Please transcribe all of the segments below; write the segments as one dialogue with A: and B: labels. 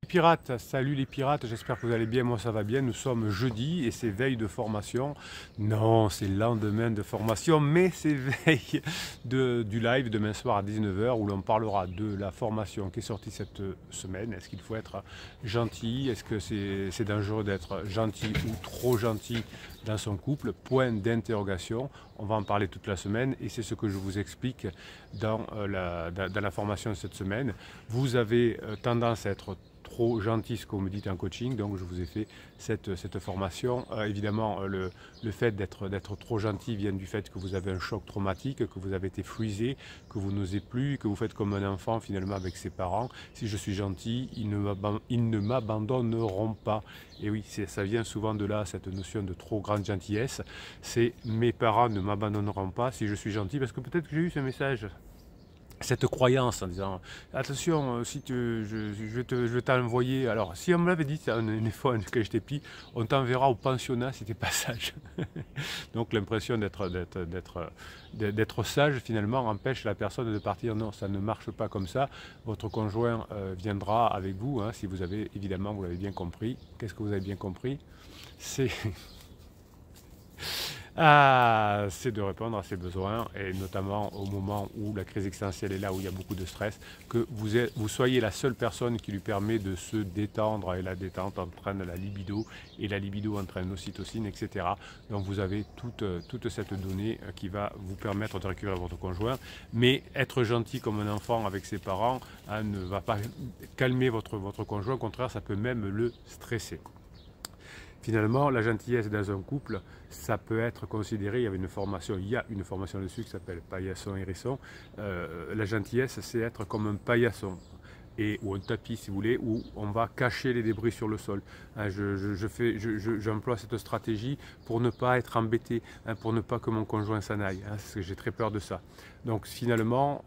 A: Pirates, salut les pirates, j'espère que vous allez bien, moi ça va bien, nous sommes jeudi et c'est veille de formation, non c'est lendemain de formation mais c'est veille du live demain soir à 19h où l'on parlera de la formation qui est sortie cette semaine, est-ce qu'il faut être gentil, est-ce que c'est dangereux d'être gentil ou trop gentil dans son couple, point d'interrogation, on va en parler toute la semaine et c'est ce que je vous explique dans la formation de cette semaine. Vous avez tendance à être trop gentil, ce qu'on me dit en coaching, donc je vous ai fait cette formation. Évidemment, le fait d'être trop gentil vient du fait que vous avez un choc traumatique, que vous avez été frisé, que vous n'osez plus, que vous faites comme un enfant finalement avec ses parents. Si je suis gentil, ils ne m'abandonneront pas. Et oui, ça vient souvent de là, cette notion de trop grande gentillesse. C'est mes parents ne m'abandonneront pas si je suis gentil, parce que peut-être que j'ai eu ce message, cette croyance en disant attention, si je vais t'envoyer, alors si on me l'avait dit une fois quand j'étais petit, on t'enverra au pensionnat si t'es pas sage. Donc l'impression d'être sage finalement empêche la personne de partir. Non, ça ne marche pas comme ça. Votre conjoint viendra avec vous, hein, si vous avez, évidemment, vous l'avez bien compris. Qu'est-ce que vous avez bien compris? C'est c'est de répondre à ses besoins, et notamment au moment où la crise existentielle est là, où il y a beaucoup de stress, que vous soyez la seule personne qui lui permet de se détendre, et la détente entraîne la libido, et la libido entraîne l'ocytocine, etc. Donc vous avez toute cette donnée qui va vous permettre de récupérer votre conjoint, mais être gentil comme un enfant avec ses parents ne va pas calmer votre conjoint, au contraire, ça peut même le stresser. Finalement, la gentillesse dans un couple, ça peut être considéré, il y a une formation dessus qui s'appelle Paillasson Hérisson. La gentillesse, c'est être comme un paillasson. Ou un tapis si vous voulez, où on va cacher les débris sur le sol. Hein, j'emploie cette stratégie pour ne pas être embêté, hein, pour ne pas que mon conjoint s'en aille, hein, parce que j'ai très peur de ça. Donc finalement,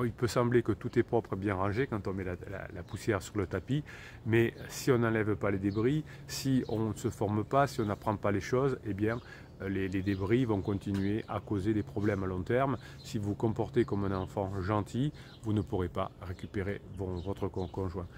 A: il peut sembler que tout est propre, bien rangé quand on met la poussière sur le tapis, mais si on n'enlève pas les débris, si on ne se forme pas, si on n'apprend pas les choses, eh bien les débris vont continuer à causer des problèmes à long terme. Si vous vous comportez comme un enfant gentil, vous ne pourrez pas récupérer votre conjoint.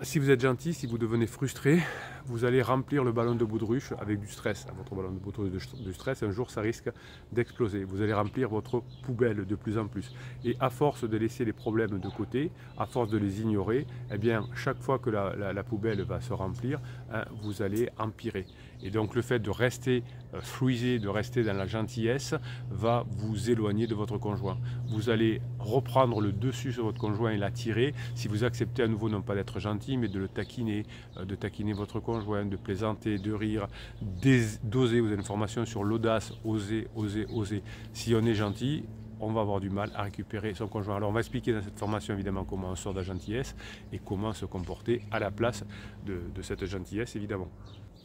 A: Si vous êtes gentil, si vous devenez frustré, vous allez remplir le ballon de baudruche avec du stress. Votre ballon de baudruche de stress, un jour, ça risque d'exploser. Vous allez remplir votre poubelle de plus en plus. Et à force de laisser les problèmes de côté, à force de les ignorer, eh bien, chaque fois que la poubelle va se remplir, hein, vous allez empirer. Et donc le fait de rester fruisé, de rester dans la gentillesse, va vous éloigner de votre conjoint. Vous allez reprendre le dessus sur votre conjoint et l'attirer si vous acceptez à nouveau non pas d'être gentil, mais de le taquiner, de taquiner votre conjoint, de plaisanter, de rire, d'oser. Vous avez une formation sur l'audace, oser, oser, oser. Si on est gentil, on va avoir du mal à récupérer son conjoint. Alors on va expliquer dans cette formation évidemment comment on sort de la gentillesse et comment se comporter à la place de cette gentillesse évidemment.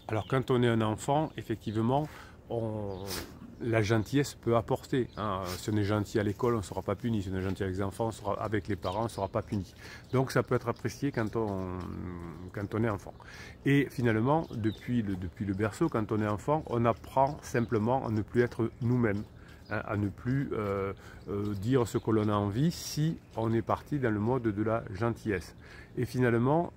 A: Alors quand on est un enfant, effectivement, la gentillesse peut apporter. Hein. Si on est gentil à l'école, on ne sera pas puni. Si on est gentil avec les enfants, avec les parents, on ne sera pas puni. Donc ça peut être apprécié quand on est enfant. Et finalement, depuis le berceau, quand on est enfant, on apprend simplement à ne plus être nous-mêmes. Hein, à ne plus dire ce que l'on a envie si on est parti dans le mode de la gentillesse. Et finalement,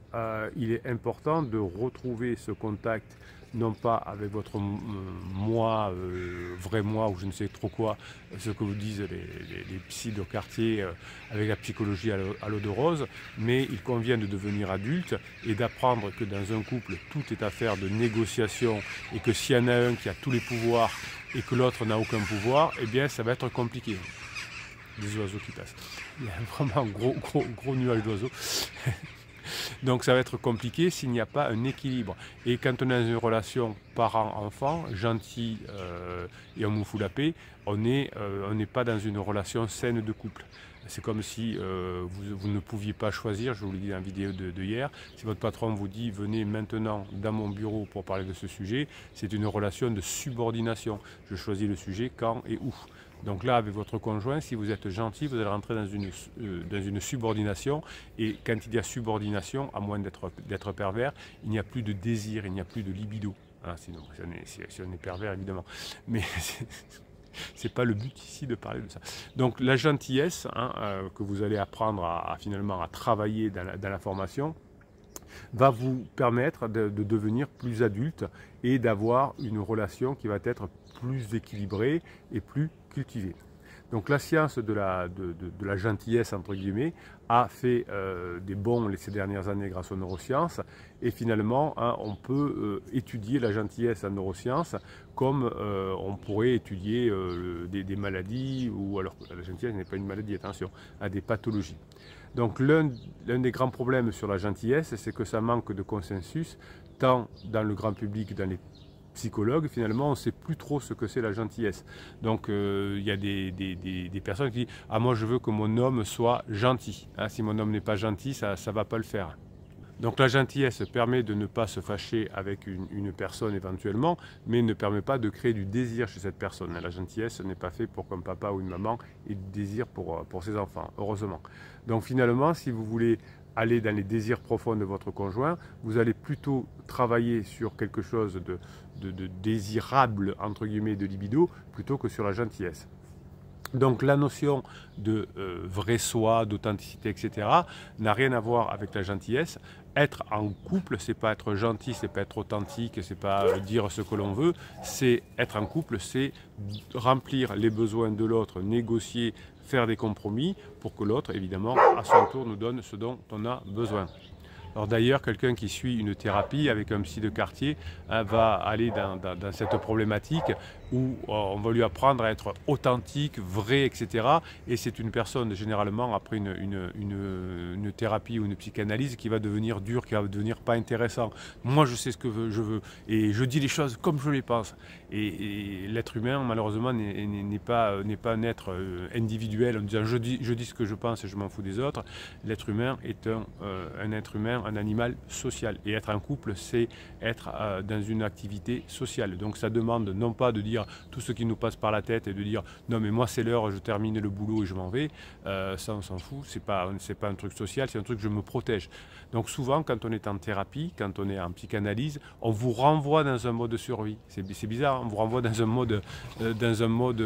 A: il est important de retrouver ce contact, non pas avec votre moi, vrai moi, ou je ne sais trop quoi, ce que vous disent les psys de quartier avec la psychologie à l'eau de rose, mais il convient de devenir adulte et d'apprendre que dans un couple, tout est affaire de négociation et que s'il y en a un qui a tous les pouvoirs et que l'autre n'a aucun pouvoir, eh bien ça va être compliqué. Des oiseaux qui passent. Il y a vraiment un gros nuage d'oiseaux. Donc ça va être compliqué s'il n'y a pas un équilibre. Et quand on est dans une relation parent-enfant, gentil et on nous fout la paix, on n'est pas dans une relation saine de couple. C'est comme si vous ne pouviez pas choisir, je vous l'ai dit dans la vidéo de hier, si votre patron vous dit venez maintenant dans mon bureau pour parler de ce sujet, c'est une relation de subordination. Je choisis le sujet quand et où. Donc là, avec votre conjoint, si vous êtes gentil, vous allez rentrer dans une subordination. Et quand il y a subordination, à moins d'être pervers, il n'y a plus de désir, il n'y a plus de libido. Hein, sinon, si on est pervers, évidemment. Mais c'est pas le but ici de parler de ça. Donc la gentillesse, hein, que vous allez apprendre finalement à travailler dans la formation, va vous permettre de devenir plus adulte et d'avoir une relation qui va être plus équilibrée et plus cultivée. Donc la science de la gentillesse, entre guillemets, a fait des bons ces dernières années grâce aux neurosciences, et finalement hein, on peut étudier la gentillesse en neurosciences comme on pourrait étudier des maladies, ou alors la gentillesse n'est pas une maladie, attention, à des pathologies. Donc l'un des grands problèmes sur la gentillesse, c'est que ça manque de consensus, tant dans le grand public, dans les psychologues, finalement, on ne sait plus trop ce que c'est la gentillesse. Donc, il y a des personnes qui disent « Ah, moi, je veux que mon homme soit gentil. Hein, si mon homme n'est pas gentil, ça ne va pas le faire. » Donc, la gentillesse permet de ne pas se fâcher avec une personne éventuellement, mais ne permet pas de créer du désir chez cette personne. La gentillesse n'est pas faite pour qu'un papa ou une maman ait du désir pour ses enfants, heureusement. Donc, finalement, si vous voulez aller dans les désirs profonds de votre conjoint, vous allez plutôt travailler sur quelque chose de désirable, entre guillemets, de libido, plutôt que sur la gentillesse. Donc la notion de vrai soi, d'authenticité, etc. n'a rien à voir avec la gentillesse. Être en couple, c'est pas être gentil, c'est pas être authentique, c'est pas dire ce que l'on veut. C'est être en couple, c'est remplir les besoins de l'autre, négocier, faire des compromis pour que l'autre, évidemment, à son tour nous donne ce dont on a besoin. Alors d'ailleurs, quelqu'un qui suit une thérapie avec un psy de quartier hein, va aller dans cette problématique où on va lui apprendre à être authentique, vrai, etc. Et c'est une personne, généralement, après une thérapie ou une psychanalyse, qui va devenir dure, qui va devenir pas intéressant. Moi, je sais ce que je veux et je dis les choses comme je les pense. Et l'être humain, malheureusement, n'est pas un être individuel en disant je dis ce que je pense et je m'en fous des autres. L'être humain est un être humain, un animal social. Et être en couple, c'est être dans une activité sociale. Donc ça demande non pas de dire tout ce qui nous passe par la tête et de dire non mais moi c'est l'heure, je termine le boulot et je m'en vais. Ça on s'en fout, c'est pas un truc social, c'est un truc je me protège. Donc souvent quand on est en thérapie, quand on est en psychanalyse, on vous renvoie dans un mode de survie. C'est bizarre, on vous renvoie dans un mode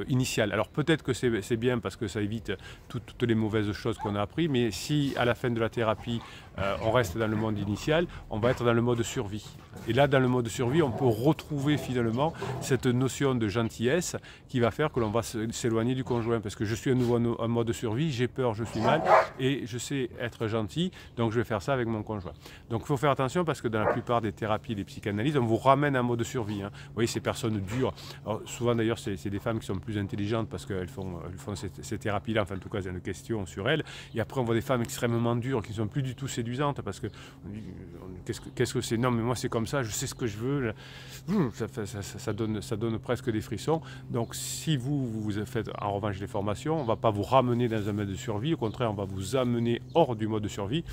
A: initial. Alors peut-être que c'est bien parce que ça évite toutes les mauvaises choses qu'on a appris, mais si à la fin de la thérapie on reste dans le monde initial, on va être dans le mode survie. Et là, dans le mode survie, on peut retrouver finalement cette notion de gentillesse qui va faire que l'on va s'éloigner du conjoint. Parce que je suis à nouveau en mode survie, j'ai peur, je suis mal, et je sais être gentil, donc je vais faire ça avec mon conjoint. Donc il faut faire attention parce que dans la plupart des thérapies, des psychanalyses, on vous ramène en mode survie. Hein. Vous voyez, ces personnes dures, alors, souvent d'ailleurs, c'est des femmes qui sont plus intelligentes parce qu'elles font ces thérapies-là, enfin en tout cas, il y a une question sur elles. Et après, on voit des femmes extrêmement dures qui ne sont plus du tout séduisantes parce que qu'est-ce que c'est? Non, mais moi c'est comme ça, je sais ce que je veux. Ça donne presque des frissons. Donc si vous faites en revanche des formations, on ne va pas vous ramener dans un mode de survie, au contraire, on va vous amener hors du mode de survie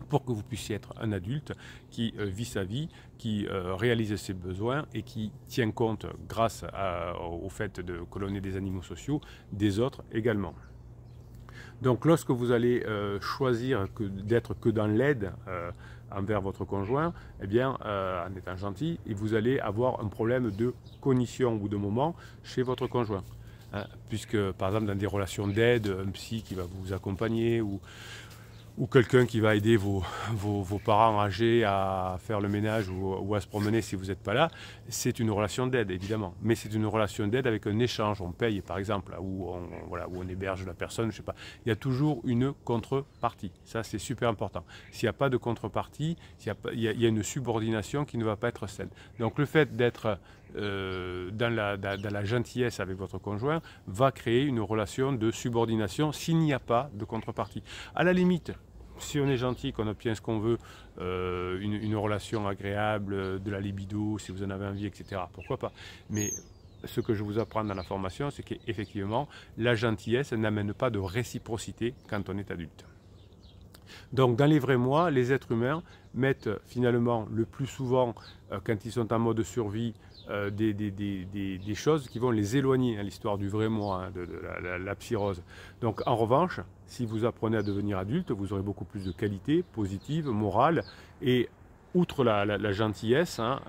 A: pour que vous puissiez être un adulte qui vit sa vie, qui réalise ses besoins et qui tient compte, grâce au fait que l'on est des animaux sociaux, des autres également. Donc lorsque vous allez choisir d'être que dans l'aide envers votre conjoint, eh bien, en étant gentil, et vous allez avoir un problème de cognition au bout d'un moment chez votre conjoint. Hein, puisque par exemple dans des relations d'aide, un psy qui va vous accompagner ou quelqu'un qui va aider vos parents âgés à faire le ménage ou à se promener si vous n'êtes pas là, c'est une relation d'aide évidemment. Mais c'est une relation d'aide avec un échange, on paye par exemple, où on héberge la personne, je sais pas. Il y a toujours une contrepartie, ça c'est super important. S'il n'y a pas de contrepartie, il y a une subordination qui ne va pas être saine. Donc le fait d'être dans la gentillesse avec votre conjoint va créer une relation de subordination s'il n'y a pas de contrepartie. À la limite, si on est gentil, qu'on obtient ce qu'on veut, une relation agréable, de la libido, si vous en avez envie, etc., pourquoi pas. Mais ce que je vous apprends dans la formation, c'est qu'effectivement, la gentillesse n'amène pas de réciprocité quand on est adulte. Donc dans les vrais moi, les êtres humains mettent finalement le plus souvent, quand ils sont en mode survie, des choses qui vont les éloigner à l'histoire du vrai moi, hein, de la psyrose. Donc en revanche, si vous apprenez à devenir adulte, vous aurez beaucoup plus de qualités positives, morales, et outre la gentillesse, hein,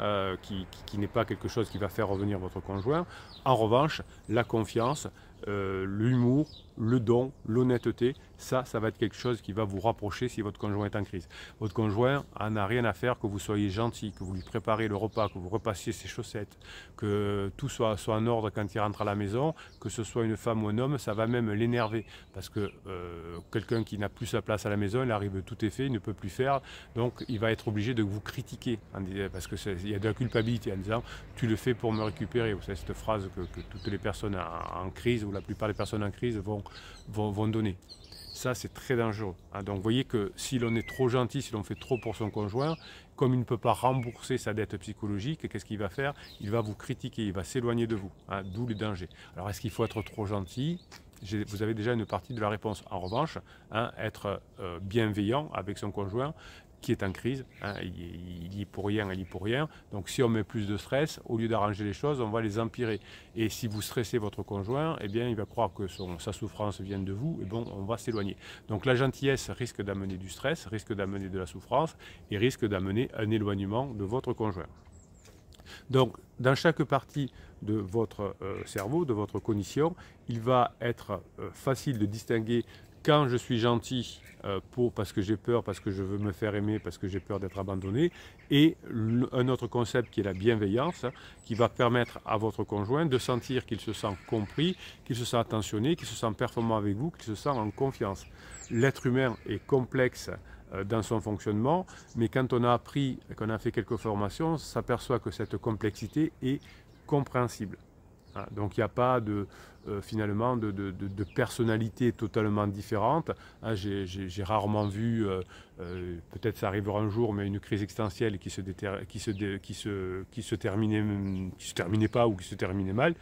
A: qui n'est pas quelque chose qui va faire revenir votre conjoint, en revanche, la confiance, l'humour, le don, l'honnêteté, ça va être quelque chose qui va vous rapprocher si votre conjoint est en crise. Votre conjoint n'a rien à faire que vous soyez gentil, que vous lui préparez le repas, que vous repassiez ses chaussettes, que tout soit en ordre quand il rentre à la maison, que ce soit une femme ou un homme, ça va même l'énerver. Parce que quelqu'un qui n'a plus sa place à la maison, il arrive, tout est fait, il ne peut plus faire, donc il va être obligé de vous critiquer, parce qu'il y a de la culpabilité en disant « tu le fais pour me récupérer ». Vous savez cette phrase que toutes les personnes en crise, ou la plupart des personnes en crise vont donner. Ça, c'est très dangereux. Hein. Donc, vous voyez que si l'on est trop gentil, si l'on fait trop pour son conjoint, comme il ne peut pas rembourser sa dette psychologique, qu'est-ce qu'il va faire? Il va vous critiquer, il va s'éloigner de vous. Hein, d'où le danger. Alors, est-ce qu'il faut être trop gentil? Vous avez déjà une partie de la réponse. En revanche, hein, être bienveillant avec son conjoint, qui est en crise, hein, il y est pour rien, elle y est pour rien. Donc si on met plus de stress, au lieu d'arranger les choses, on va les empirer. Et si vous stressez votre conjoint, eh bien il va croire que sa souffrance vient de vous, et bon, on va s'éloigner. Donc la gentillesse risque d'amener du stress, risque d'amener de la souffrance, et risque d'amener un éloignement de votre conjoint. Donc dans chaque partie de votre cerveau, de votre cognition, il va être facile de distinguer quand je suis gentil parce que j'ai peur, parce que je veux me faire aimer, parce que j'ai peur d'être abandonné, et un autre concept qui est la bienveillance, qui va permettre à votre conjoint de sentir qu'il se sent compris, qu'il se sent attentionné, qu'il se sent performant avec vous, qu'il se sent en confiance. L'être humain est complexe dans son fonctionnement, mais quand on a appris, qu'on a fait quelques formations, on s'aperçoit que cette complexité est compréhensible. Donc il n'y a pas finalement de personnalité totalement différente. J'ai rarement vu, peut-être ça arrivera un jour, mais une crise existentielle qui se terminait pas ou qui se terminait mal.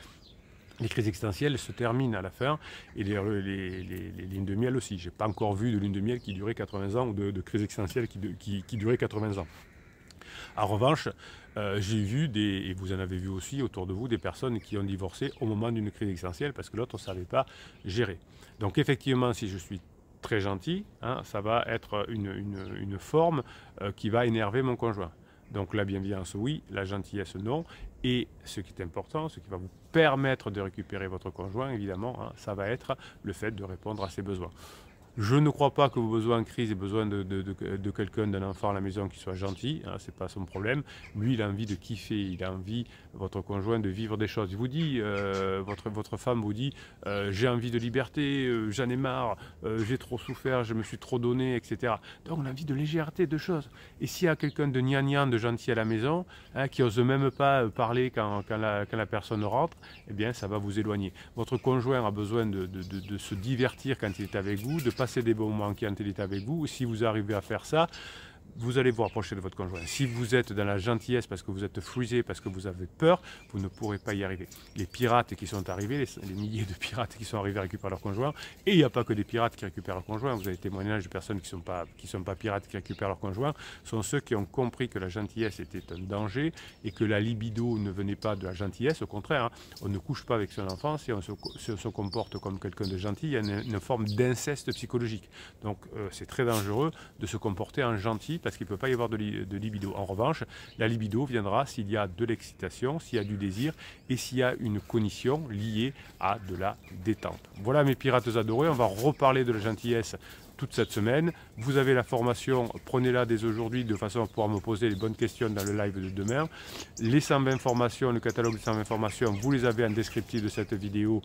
A: Les crises existentielles se terminent à la fin, et les lignes de miel aussi. Je n'ai pas encore vu de lune de miel qui durait 80 ans, ou de crise existentielle qui durait 80 ans. En revanche, j'ai vu, et vous en avez vu aussi autour de vous, des personnes qui ont divorcé au moment d'une crise existentielle parce que l'autre ne savait pas gérer. Donc effectivement, si je suis très gentil, hein, ça va être une forme qui va énerver mon conjoint. Donc la bienveillance, oui, la gentillesse, non. Et ce qui est important, ce qui va vous permettre de récupérer votre conjoint, évidemment, hein, ça va être le fait de répondre à ses besoins. Je ne crois pas que vos besoins en crise aient besoin de quelqu'un, d'un enfant à la maison qui soit gentil, hein, ce n'est pas son problème. Lui, il a envie de kiffer, il a envie, votre conjoint, de vivre des choses. Il vous dit, votre femme vous dit, j'ai envie de liberté, j'en ai marre, j'ai trop souffert, je me suis trop donné, etc. Donc on a envie de légèreté, de choses. Et s'il y a quelqu'un de gnangnan, de gentil à la maison, hein, qui n'ose même pas parler quand la personne rentre, eh bien ça va vous éloigner. Votre conjoint a besoin de se divertir quand il est avec vous, de passer des bons moments quand il est avec vous. Si vous arrivez à faire ça, vous allez vous rapprocher de votre conjoint. Si vous êtes dans la gentillesse parce que vous êtes frisé, parce que vous avez peur, vous ne pourrez pas y arriver. Les pirates qui sont arrivés, les milliers de pirates qui sont arrivés à récupérer leur conjoint, et il n'y a pas que des pirates qui récupèrent leur conjoint, vous avez témoignage de personnes qui ne sont pas pirates qui récupèrent leur conjoint, sont ceux qui ont compris que la gentillesse était un danger et que la libido ne venait pas de la gentillesse. Au contraire, hein, on ne couche pas avec son enfant si on se comporte comme quelqu'un de gentil, il y a une forme d'inceste psychologique. Donc c'est très dangereux de se comporter en gentil, parce qu'il ne peut pas y avoir de libido. En revanche, la libido viendra s'il y a de l'excitation, s'il y a du désir et s'il y a une cognition liée à de la détente. Voilà mes pirates adorés, on va reparler de la gentillesse toute cette semaine. Vous avez la formation, prenez-la dès aujourd'hui de façon à pouvoir me poser les bonnes questions dans le live de demain. Les 120 formations, le catalogue des 120 formations, vous les avez en descriptif de cette vidéo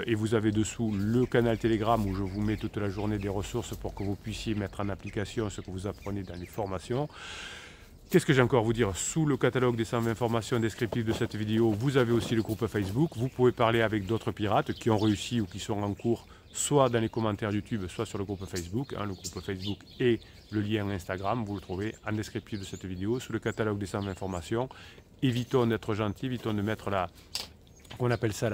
A: et vous avez dessous le canal Telegram où je vous mets toute la journée des ressources pour que vous puissiez mettre en application ce que vous apprenez dans les formations. Qu'est-ce que j'ai encore à vous dire? Sous le catalogue des 120 formations descriptives de cette vidéo, vous avez aussi le groupe Facebook. Vous pouvez parler avec d'autres pirates qui ont réussi ou qui sont en cours, soit dans les commentaires YouTube, soit sur le groupe Facebook. Hein, le groupe Facebook et le lien Instagram, vous le trouvez en descriptif de cette vidéo, sous le catalogue des 120 formations. Évitons d'être gentils, évitons de mettre on appelle ça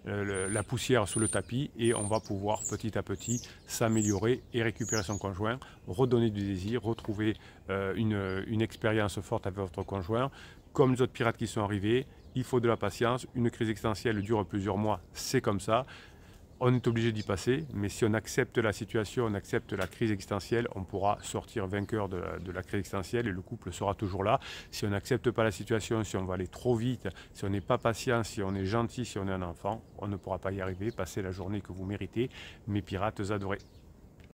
A: la poussière sous le tapis, et on va pouvoir petit à petit s'améliorer et récupérer son conjoint, redonner du désir, retrouver une expérience forte avec votre conjoint. Comme les autres pirates qui sont arrivés, il faut de la patience, une crise existentielle dure plusieurs mois, c'est comme ça. On est obligé d'y passer, mais si on accepte la situation, on accepte la crise existentielle, on pourra sortir vainqueur de la crise existentielle et le couple sera toujours là. Si on n'accepte pas la situation, si on va aller trop vite, si on n'est pas patient, si on est gentil, si on est un enfant, on ne pourra pas y arriver. Passez la journée que vous méritez, mes pirates adorés.